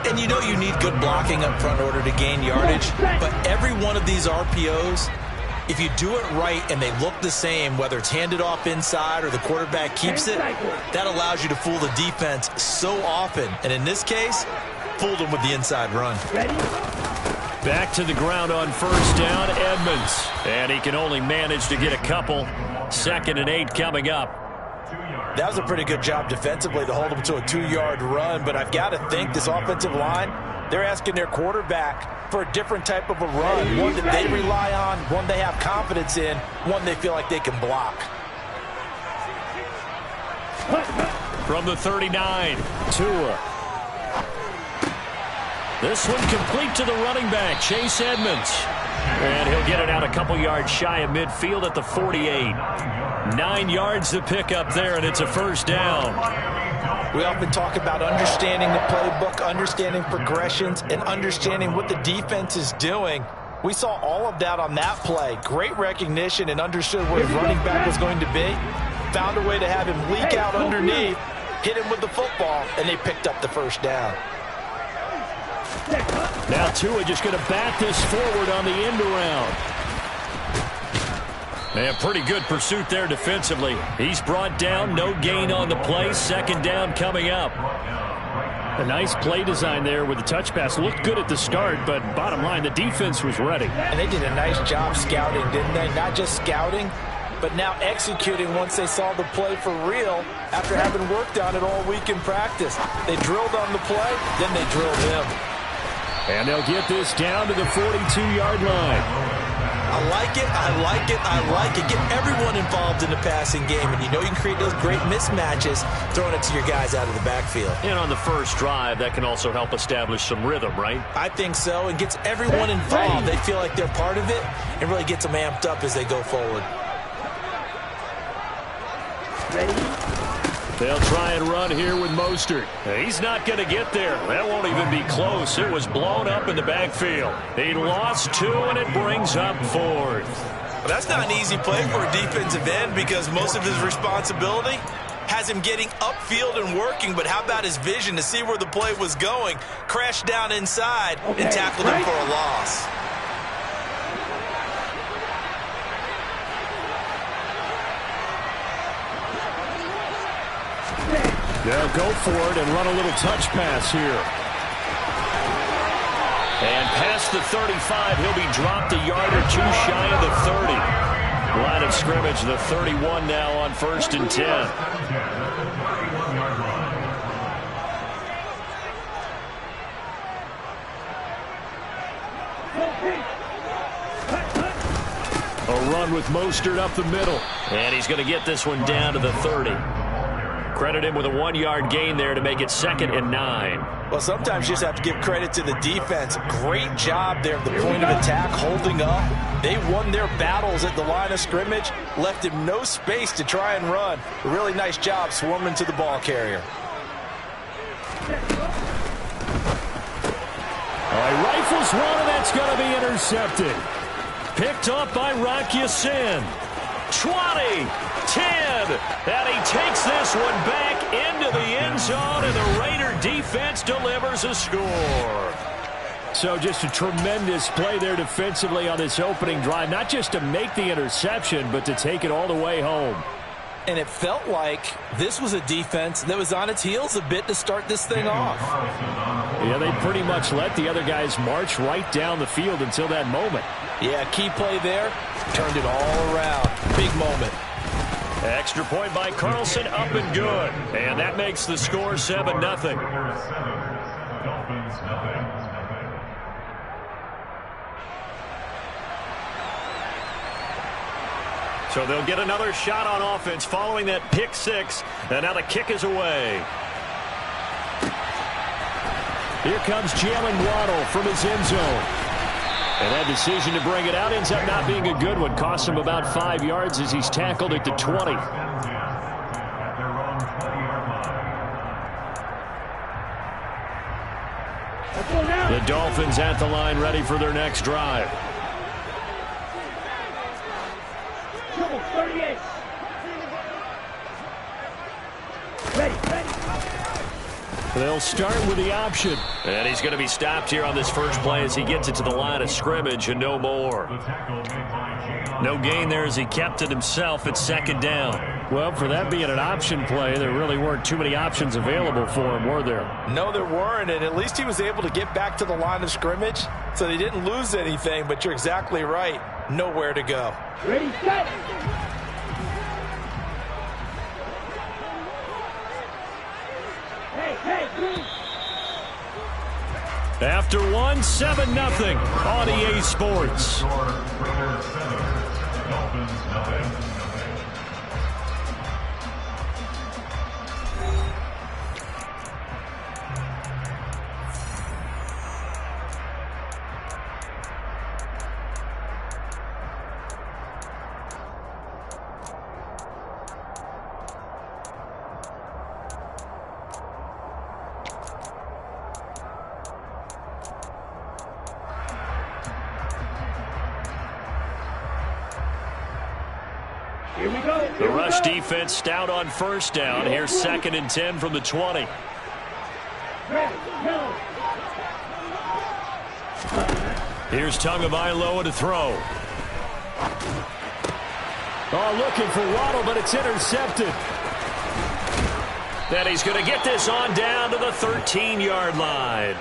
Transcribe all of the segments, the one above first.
And you know you need good blocking up front in order to gain yardage, but every one of these RPOs, if you do it right and they look the same, whether it's handed off inside or the quarterback keeps it, that allows you to fool the defense so often. And in this case, fooled them with the inside run. Back to the ground on first down, Edmonds. And he can only manage to get a couple. 2nd and 8 coming up. That was a pretty good job defensively to hold them to a 2-yard run, but I've got to think this offensive line, they're asking their quarterback for a different type of a run, one that they rely on, one they have confidence in, one they feel like they can block. From the 39, Tua. This one complete to the running back, Chase Edmonds. And he'll get it out a couple yards shy of midfield at the 48. 9 yards to pick up there, and it's a first down. We often talk about understanding the playbook, understanding progressions, and understanding what the defense is doing. We saw all of that on that play. Great recognition and understood where his running back was going to be. Found a way to have him leak out underneath, hit him with the football, and they picked up the first down. Now Tua just going to bat this forward on the end around. And pretty good pursuit there defensively. He's brought down, no gain on the play. 2nd down coming up. A nice play design there with the touch pass. Looked good at the start, but bottom line, the defense was ready. And they did a nice job scouting, didn't they? Not just scouting, but now executing once they saw the play for real after having worked on it all week in practice. They drilled on the play, then they drilled him. And they'll get this down to the 42-yard line. I like it, I like it, I like it. Get everyone involved in the passing game, and you know you can create those great mismatches throwing it to your guys out of the backfield. And on the first drive, that can also help establish some rhythm, right? I think so, and gets everyone involved. They feel like they're part of it, and really gets them amped up as they go forward. They'll try and run here with Mostert. He's not going to get there. That won't even be close. It was blown up in the backfield. He lost 2, and it brings up 4th. Well, that's not an easy play for a defensive end because most of his responsibility has him getting upfield and working, but how about his vision to see where the play was going, crashed down inside, and tackled him for a loss. They'll go for it and run a little touch pass here. And past the 35, he'll be dropped a yard or 2 shy of the 30. Line of scrimmage, the 31 now on 1st and 10. A run with Mostert up the middle. And he's going to get this one down to the 30. Credit him with a 1-yard gain there to make it 2nd and 9. Well, sometimes you just have to give credit to the defense. Great job there at the point of attack, holding up. They won their battles at the line of scrimmage, left him no space to try and run. A really nice job swarming to the ball carrier. He rifles one, and that's going to be intercepted. Picked up by Rock Ya-Sin. 20, 10, and he takes this one back into the end zone, and the Raider defense delivers a score. So just a tremendous play there defensively on this opening drive, not just to make the interception, but to take it all the way home. And it felt like this was a defense that was on its heels a bit to start this thing off. Yeah, they pretty much let the other guys march right down the field until that moment. Yeah, key play there, turned it all around. Big moment. Extra point by Carlson, up and good. And that makes the score 7-0. So they'll get another shot on offense following that pick 6. And now the kick is away. Here comes Jalen Waddle from his end zone. And that decision to bring it out ends up not being a good one. Cost him about 5 yards as he's tackled at the 20. The Dolphins at the line, ready for their next drive. They'll start with the option. And he's going to be stopped here on this first play as he gets it to the line of scrimmage and no more. No gain there as he kept it himself at second down. Well, for that being an option play, there really weren't too many options available for him, were there? No, there weren't, and at least he was able to get back to the line of scrimmage, so they didn't lose anything, but you're exactly right. Nowhere to go. Ready, set. After one, 7-0 on EA Sports. Here we go. The rush defense stout on first down. Here's 2nd and 10 from the 20. Here's Tagovailoa to throw. Oh, looking for Waddle, but it's intercepted. Then he's going to get this on down to the 13-yard line.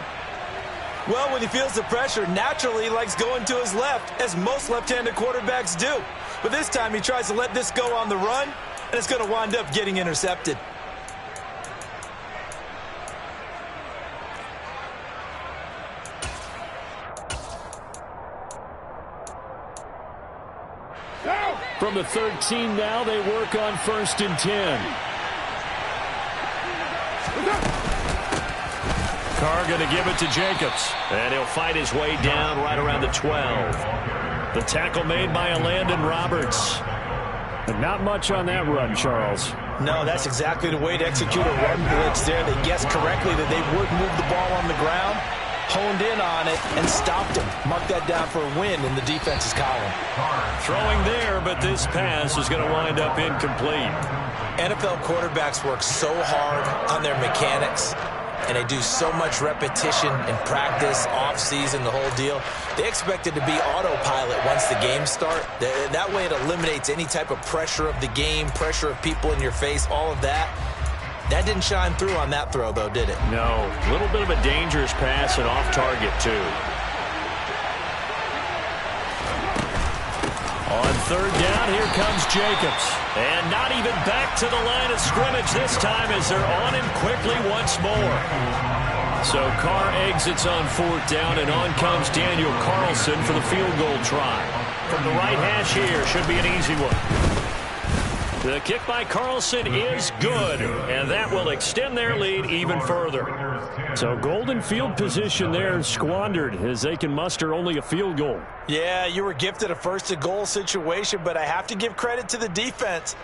Well, when he feels the pressure, naturally he likes going to his left, as most left-handed quarterbacks do. But this time he tries to let this go on the run, and it's going to wind up getting intercepted. From the 13 now, they work on 1st and 10. Carr going to give it to Jacobs. And he'll fight his way down right around the 12. The tackle made by Landon Roberts. But not much on that run, Charles. No, that's exactly the way to execute a run blitz there. They guessed correctly that they would move the ball on the ground, honed in on it, and stopped him. Mark that down for a win in the defense's column. Throwing there, but this pass is going to wind up incomplete. NFL quarterbacks work so hard on their mechanics, and they do so much repetition in practice, off-season, the whole deal. They expect it to be autopilot once the games start. That way it eliminates any type of pressure of the game, pressure of people in your face, all of that. That didn't shine through on that throw, though, did it? No. A little bit of a dangerous pass and off target, too. On 3rd down, here comes Jacobs. And not even back to the line of scrimmage this time as they're on him quickly once more. So Carr exits on 4th down, and on comes Daniel Carlson for the field goal try. From the right hash here, should be an easy one. The kick by Carlson is good, and that will extend their lead even further. So golden field position there squandered as they can muster only a field goal. Yeah, you were gifted a 1st and goal situation, but I have to give credit to the defense.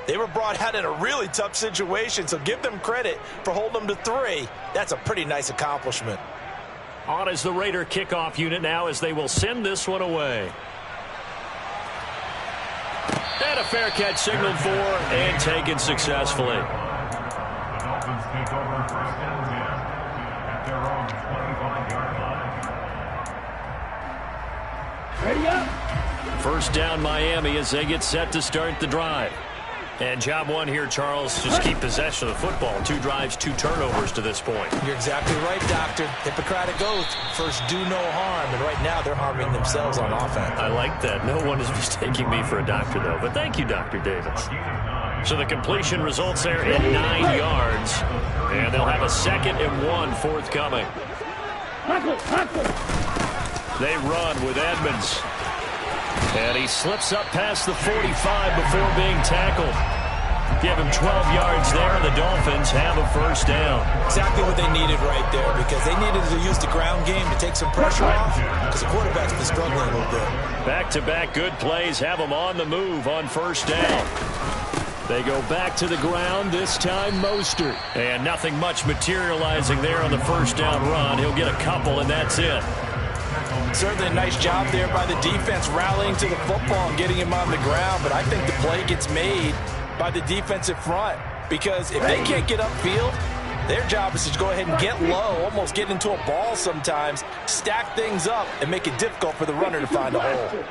They were brought out in a really tough situation, so give them credit for holding them to 3. That's a pretty nice accomplishment. On is the Raider kickoff unit now as they will send this one away. And a fair catch signaled for and taken successfully. Ready up. 1st down Miami as they get set to start the drive. And job one here, Charles, just keep possession of the football. 2 drives, 2 turnovers to this point. You're exactly right, Doctor. Hippocratic oath, first do no harm, and right now they're harming themselves on offense. I like that. No one is mistaking me for a doctor, though. But thank you, Dr. Davis. So the completion results there at 9 yards. And they'll have a 2nd and 1 forthcoming. They run with Edmonds. And he slips up past the 45 before being tackled. Give him 12 yards there, and the Dolphins have a 1st down. Exactly what they needed right there, because they needed to use the ground game to take some pressure off, because the quarterback's been struggling a little bit. Back-to-back good plays have them on the move on 1st down. They go back to the ground, this time Mostert. And nothing much materializing there on the 1st down run. He'll get a couple, and that's it. Certainly a nice job there by the defense rallying to the football and getting him on the ground, but I think the play gets made by the defensive front, because if they can't get upfield, Their job is to go ahead and get low, almost get into a ball sometimes, stack things up, and make it difficult for the runner to find a hole.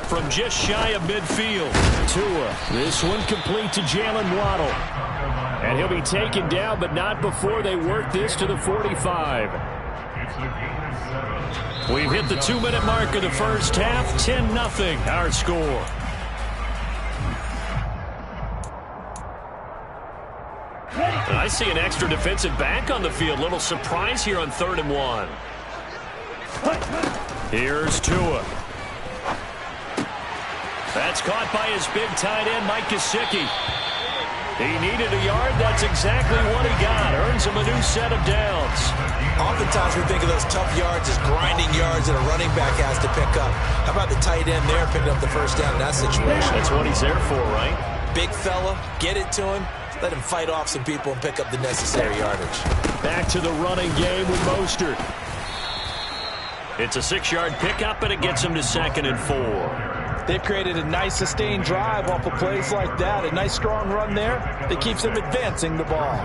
From just shy of midfield, Tua. This one complete to Jalen Waddle. And he'll be taken down, but not before they work this to the 45. We've hit the 2-minute mark of the first half. 10-0 our score. I see an extra defensive back on the field. Little surprise here on 3rd and 1. Here's Tua. That's caught by his big tight end, Mike Gesicki. He needed a yard. That's exactly what he got. Earns him a new set of downs. Oftentimes we think of those tough yards as grinding yards that a running back has to pick up. How about the tight end there picking up the first down in that situation? That's what he's there for, right? Big fella, get it to him. Let him fight off some people and pick up the necessary yardage. Back to the running game with Mostert. It's a 6-yard pickup, and it gets him to 2nd and 4. They've created a nice sustained drive off of plays like that. A nice strong run there that keeps them advancing the ball.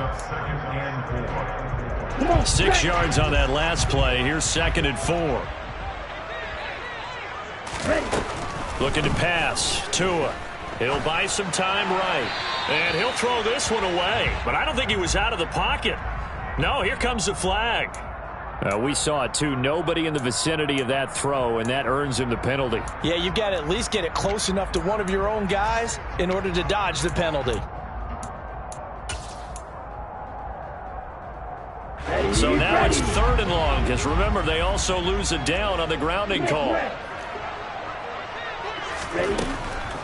6 yards on that last play. Here's 2nd and 4. Looking to pass. Tua. He'll buy some time right. And he'll throw this one away. But I don't think he was out of the pocket. No, here comes the flag. We saw it, too. Nobody in the vicinity of that throw, and that earns him the penalty. Yeah, you've got to at least get it close enough to one of your own guys in order to dodge the penalty. So now it's 3rd and long, because remember, they also lose it down on the grounding call.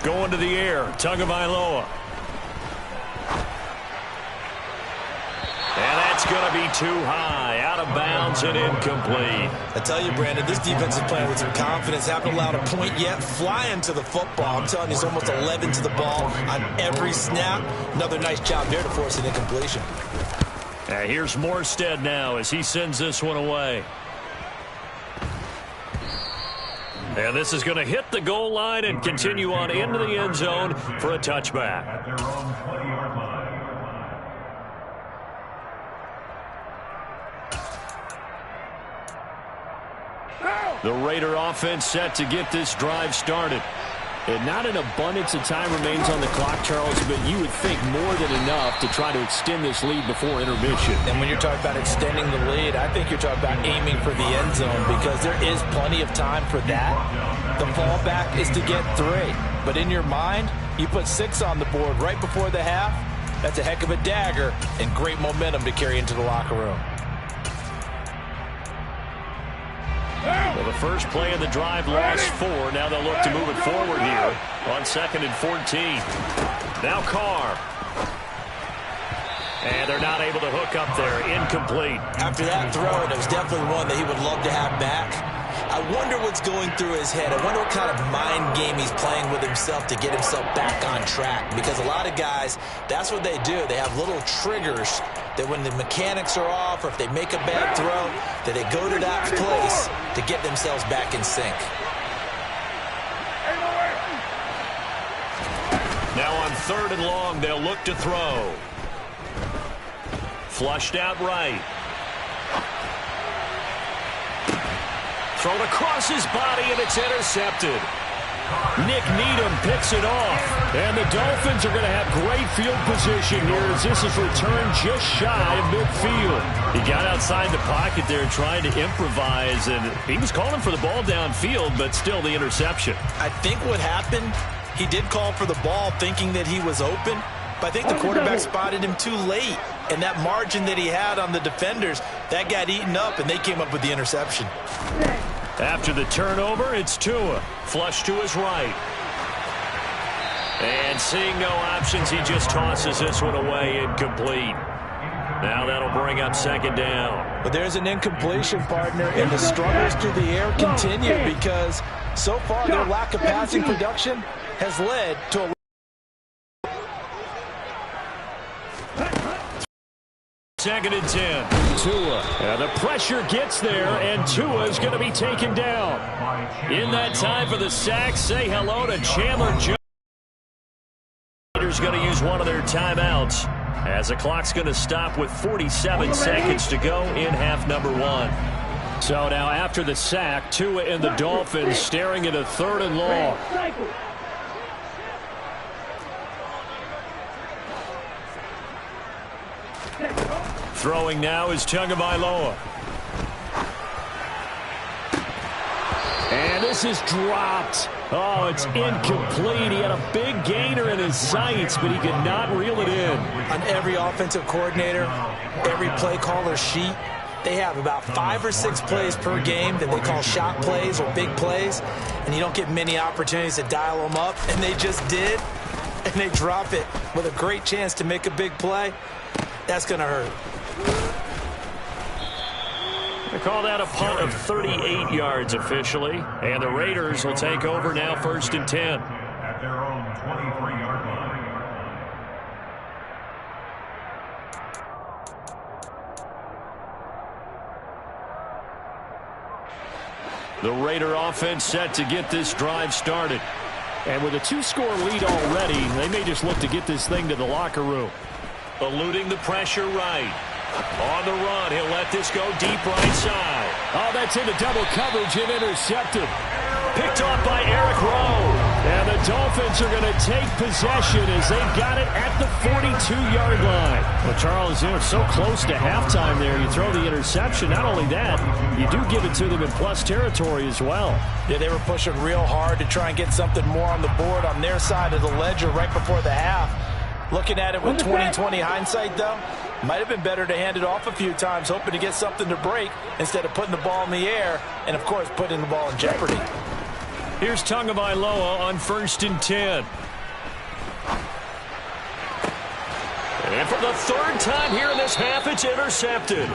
Going to the air, Tagovailoa. And that's going to be too high, out of bounds and incomplete. I tell you, Brandon, this defense is playing with some confidence. Haven't allowed a point yet. Flying to the football. I'm telling you, it's almost 11 to the ball on every snap. Another nice job there to force an incompletion. Here's Morstead now as he sends this one away. And this is going to hit the goal line and continue on into the end zone for a touchback. The Raider offense set to get this drive started. And not an abundance of time remains on the clock, Charles, but you would think more than enough to try to extend this lead before intermission. And when you're talking about extending the lead, I think you're talking about aiming for the end zone because there is plenty of time for that. The fallback is to get 3. But in your mind, you put 6 on the board right before the half. That's a heck of a dagger and great momentum to carry into the locker room. Well, the first play of the drive lost 4. Now they'll look to move it forward here on 2nd and 14. Now Carr. And they're not able to hook up there. Incomplete. After that throw, it was definitely one that he would love to have back. I wonder what's going through his head. I wonder what kind of mind game he's playing with himself to get himself back on track. Because a lot of guys, that's what they do. They have little triggers that when the mechanics are off or if they make a bad throw, that they go to that place to get themselves back in sync. Now on 3rd and long, they'll look to throw. Flushed out right. Thrown across his body, and it's intercepted. Nick Needham picks it off. And the Dolphins are going to have great field position here as this is returned just shy of midfield. He got outside the pocket there trying to improvise, and he was calling for the ball downfield, but still the interception. I think what happened, he did call for the ball thinking that he was open, but I think the quarterback spotted him too late. And that margin that he had on the defenders, that got eaten up, and they came up with the interception. After the turnover, it's Tua. Flush to his right. And seeing no options, he just tosses this one away, incomplete. Now that'll bring up 2nd down. But there's an incompletion, partner, and the struggles through the air continue because so far their lack of passing production has led to a 2nd and 10. Tua. And the pressure gets there, and Tua is going to be taken down. In that time for the sack, say hello to Chandler Jones. Raiders going to use one of their timeouts as the clock's going to stop with 47 seconds to go in half number 1. So now after the sack, Tua and the Dolphins staring at a 3rd and long. Throwing now is Tagovailoa. And this is dropped. Oh, it's incomplete. He had a big gainer in his sights, but he could not reel it in. On every offensive coordinator, every play caller sheet, they have about 5 or 6 plays per game that they call shot plays or big plays, and you don't get many opportunities to dial them up, and they just did, and they drop it with a great chance to make a big play. That's going to hurt. They call that a punt of 38 yards officially, and the Raiders will take over now 1st and 10. At their own 23-yard line. The Raider offense set to get this drive started. And with a 2-score lead already, they may just look to get this thing to the locker room. Eluding the pressure right. On the run, he'll let this go deep right side. Oh, that's into double coverage and intercepted. Picked off by Eric Rowe. And the Dolphins are going to take possession as they got it at the 42-yard line. Well, Charles, they're so close to halftime there. You throw the interception. Not only that, you do give it to them in plus territory as well. Yeah, they were pushing real hard to try and get something more on the board on their side of the ledger right before the half. Looking at it with 20/20 hindsight, though, might have been better to hand it off a few times, hoping to get something to break instead of putting the ball in the air and, of course, putting the ball in jeopardy. Here's Tagovailoa on 1st and 10. And for the 3rd time here in this half, it's intercepted.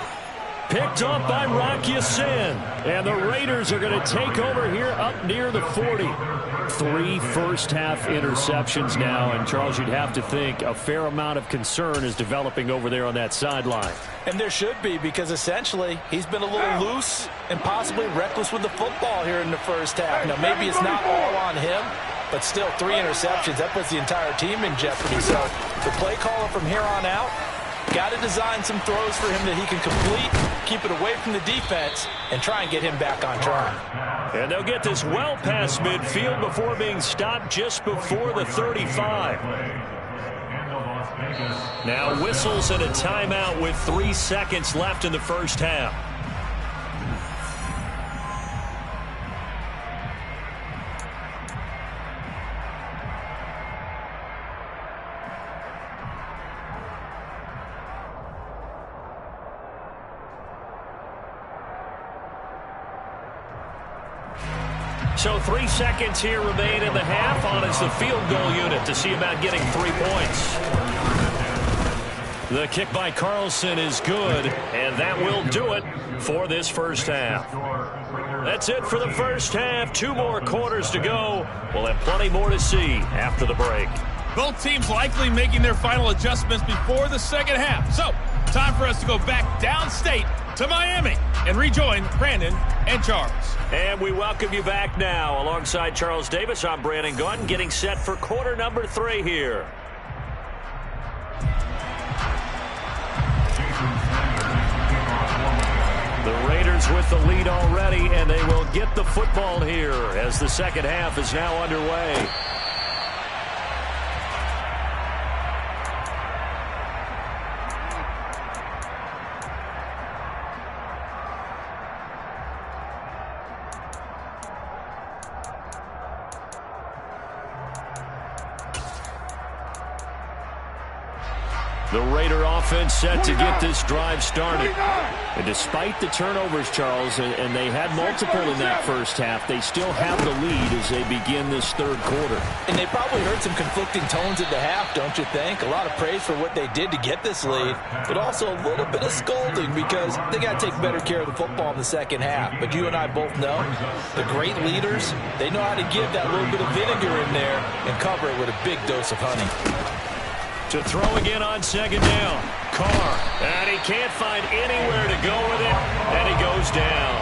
Picked up by Rocky Sin. And the Raiders are going to take over here up near the 40. 3 first-half interceptions now. And, Charles, you'd have to think a fair amount of concern is developing over there on that sideline. And there should be, because essentially he's been a little loose and possibly reckless with the football here in the first half. Now, maybe it's not all on him, but still 3 interceptions. That puts the entire team in jeopardy. So the play caller from here on out got to design some throws for him that he can complete, keep it away from the defense, and try and get him back on track. And they'll get this well past midfield before being stopped just before the 35. Now whistles and a timeout with 3 seconds left in the first half. So 3 seconds here remain in the half. On is the field goal unit to see about getting 3 points. The kick by Carlson is good, and that will do it for this first half. That's it for the first half. 2 more quarters to go. We'll have plenty more to see after the break. Both teams likely making their final adjustments before the second half. So, time for us to go back downstate to Miami and rejoin Brandon and Charles. And we welcome you back now. Alongside Charles Davis, I'm Brandon Gaudin, getting set for quarter number 3 here. The Raiders with the lead already, and they will get the football here as the second half is now underway. The Raider offense set to get this drive started. And despite the turnovers, Charles, and they had multiple in that first half, they still have the lead as they begin this third quarter. And they probably heard some conflicting tones at the half, don't you think? A lot of praise for what they did to get this lead, but also a little bit of scolding because they got to take better care of the football in the second half. But you and I both know the great leaders, they know how to give that little bit of vinegar in there and cover it with a big dose of honey. To throw again on second down. Carr, and he can't find anywhere to go with it, and he goes down.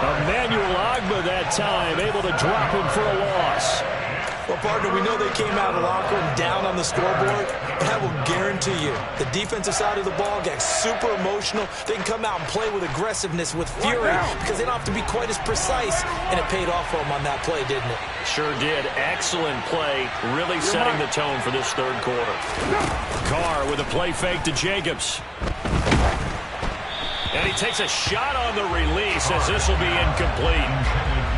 Emmanuel Ogbah that time, able to drop him for a loss. Well, partner, we know they came out of the locker room down on the scoreboard, but I will guarantee you the defensive side of the ball got super emotional. They can come out and play with aggressiveness, with fury, because they don't have to be quite as precise, and it paid off for them on that play, didn't it? Sure did. Excellent play, really setting the tone for this third quarter. Carr with a play fake to Jacobs. And he takes a shot on the release as this will be incomplete.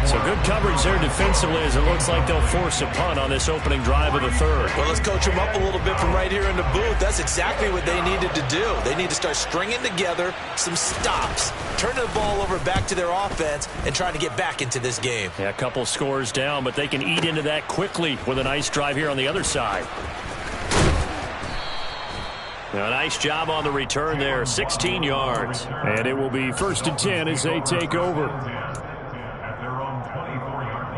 So good coverage there defensively as it looks like they'll force a punt on this opening drive of the third. Well, let's coach them up a little bit from right here in the booth. That's exactly what they needed to do. They need to start stringing together some stops, turning the ball over back to their offense, and trying to get back into this game. Yeah, a couple scores down, but they can eat into that quickly with a nice drive here on the other side. A nice job on the return there, 16 yards. And it will be 1st and 10 as they take over. At their own 24-yard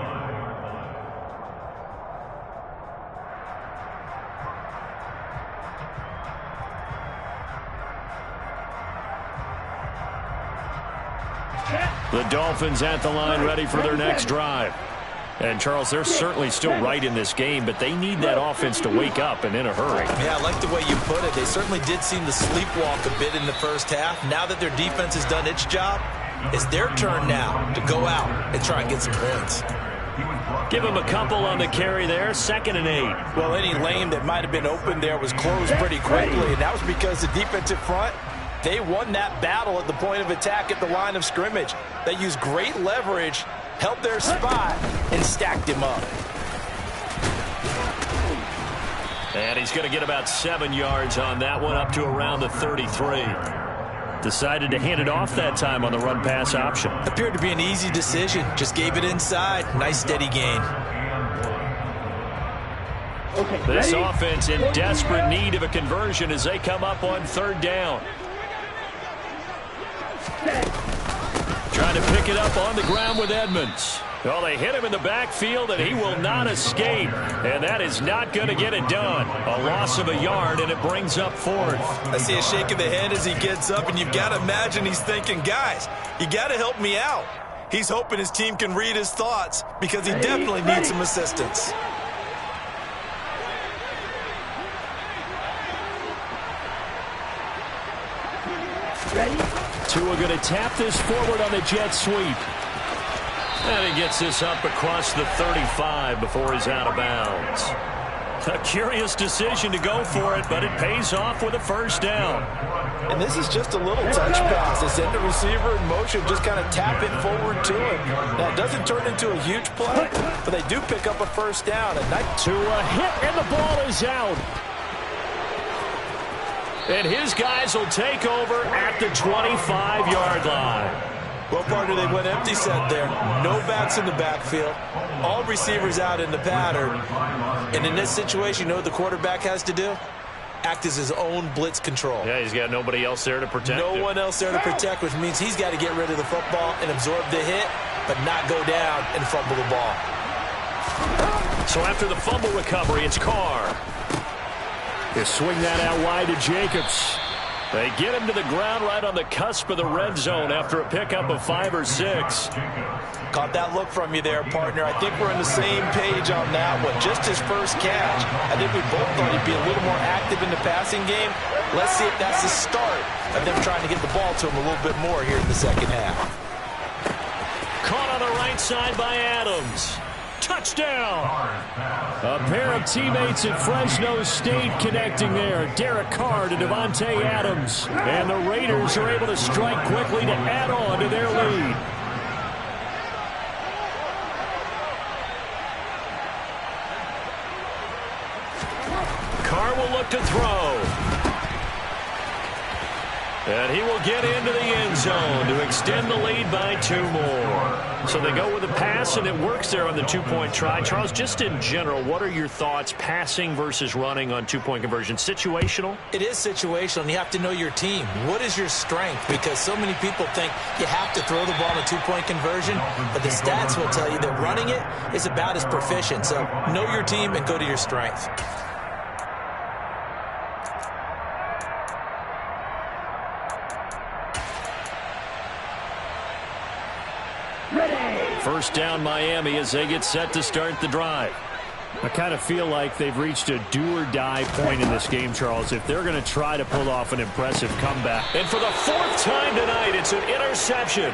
line. The Dolphins at the line ready for their next drive. And, Charles, they're certainly still right in this game, but they need that offense to wake up and in a hurry. Yeah, I like the way you put it. They certainly did seem to sleepwalk a bit in the first half. Now that their defense has done its job, it's their turn now to go out and try and get some points. Give him a couple on the carry there, 2nd and 8. Well, any lane that might have been open there was closed pretty quickly, and that was because the defensive front, they won that battle at the point of attack at the line of scrimmage. They used great leverage, held their spot, and stacked him up. And he's going to get about 7 yards on that one, up to around the 33. Decided to hand it off that time on the run-pass option. Appeared to be an easy decision. Just gave it inside. Nice, steady gain. This offense in desperate need of a conversion as they come up on 3rd down. Trying to pick it up on the ground with Edmonds. Well, they hit him in the backfield, and he will not escape. And that is not going to get it done. A loss of a yard, and it brings up 4th. I see a shake of the head as he gets up, and you've got to imagine he's thinking, guys, you got to help me out. He's hoping his team can read his thoughts because he definitely needs some assistance. Tua going to tap this forward on the jet sweep. And he gets this up across the 35 before he's out of bounds. A curious decision to go for it, but it pays off with a 1st down. And this is just a little touch pass. They send the receiver in motion, just kind of tap it forward to him. Now, it doesn't turn into a huge play, but they do pick up a 1st down. Tua hit, and the ball is out. And his guys will take over at the 25-yard line. Well, partner, they went empty set there. No backs in the backfield. All receivers out in the pattern. And in this situation, you know what the quarterback has to do? Act as his own blitz control. Yeah, he's got nobody else there to protect him. No one else there to protect, which means he's got to get rid of the football and absorb the hit, but not go down and fumble the ball. So after the fumble recovery, it's Carr. They swing that out wide to Jacobs. They get him to the ground right on the cusp of the red zone after a pickup of 5 or 6. Caught that look from you there, partner. I think we're on the same page on that one. Just his first catch. I think we both thought he'd be a little more active in the passing game. Let's see if that's the start of them trying to get the ball to him a little bit more here in the second half. Caught on the right side by Adams. Touchdown! A pair of teammates at Fresno State connecting there. Derek Carr to Devontae Adams. And the Raiders are able to strike quickly to add on to their lead. Carr will look to throw. And he will get into the end zone to extend the lead by 2 more. So they go with a pass, and it works there on the 2-point try. Charles, just in general, what are your thoughts passing versus running on 2-point conversion? Situational? It is situational, and you have to know your team. What is your strength? Because so many people think you have to throw the ball in a 2-point conversion, but the stats will tell you that running it is about as proficient. So know your team and go to your strength. Ready. First down Miami as they get set to start the drive. I kind of feel like they've reached a do-or-die point in this game, Charles, if they're going to try to pull off an impressive comeback. And for the fourth time tonight, it's an interception.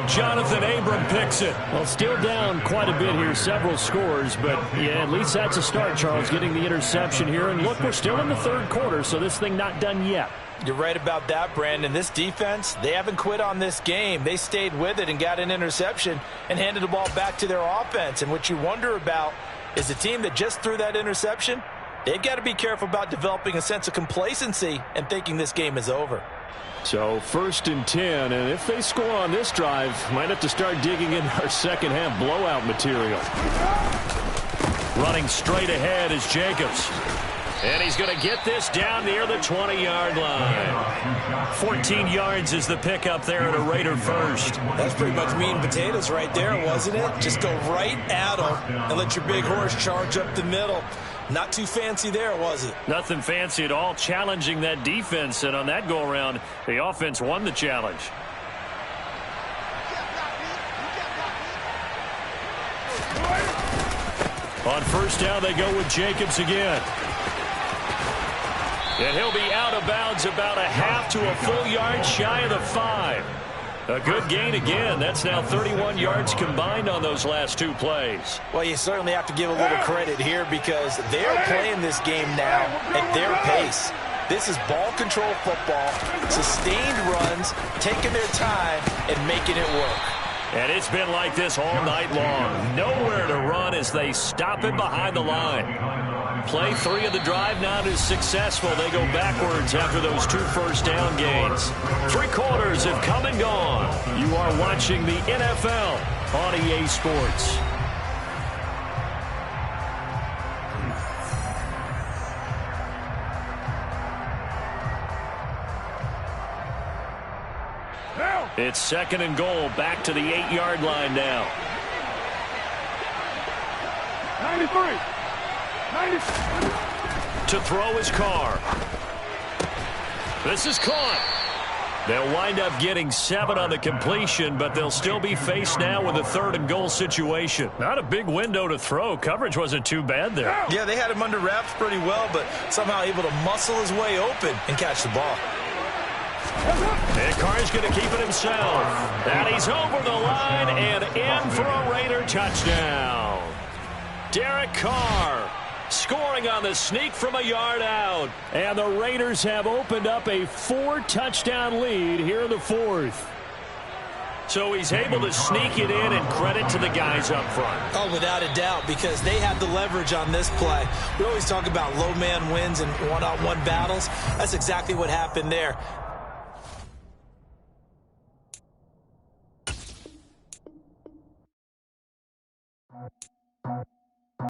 Jonathan Abram picks it. Well, still down quite a bit here, several scores, but yeah, at least that's a start, Charles, getting the interception here. And look, we're still in the third quarter, so this thing not done yet. You're right about that, Brandon. This defense, they haven't quit on this game. They stayed with it and got an interception and handed the ball back to their offense. And what you wonder about is the team that just threw that interception, they've got to be careful about developing a sense of complacency and thinking this game is over. So 1st and 10, and if they score on this drive, might have to start digging in our second half blowout material. Running straight ahead is Jacobs. And he's going to get this down near the 20-yard line. 14 yards is the pickup there at a Raider first. That's pretty much meat and potatoes right there, wasn't it? Just go right at them and let your big horse charge up the middle. Not too fancy there, was it? Nothing fancy at all, challenging that defense. And on that go-around, the offense won the challenge. On first down, they go with Jacobs again. And he'll be out of bounds about a half to a full yard shy of the 5. A good gain again. That's now 31 yards combined on those last two plays. Well, you certainly have to give a little credit here because they're playing this game now at their pace. This is ball control football, sustained runs, taking their time and making it work. And it's been like this all night long. Nowhere to run as they stop it behind the line. Play 3 of the drive not as successful. They go backwards after those 2 first down gains. 3 quarters have come and gone. You are watching the NFL on EA Sports. It's 2nd and goal, back to the 8-yard line now. 93. To throw his car. This is caught. They'll wind up getting 7 on the completion, but they'll still be faced now with a 3rd and goal situation. Not a big window to throw. Coverage wasn't too bad there. Yeah, they had him under wraps pretty well, but somehow able to muscle his way open and catch the ball. And Carr's going to keep it himself. And he's over the line and in for a Raider touchdown. Derek Carr scoring on the sneak from a yard out. And the Raiders have opened up a 4-touchdown lead here in the 4th. So he's able to sneak it in, and credit to the guys up front. Oh, without a doubt, because they had the leverage on this play. We always talk about low man wins and one-on-one battles. That's exactly what happened there.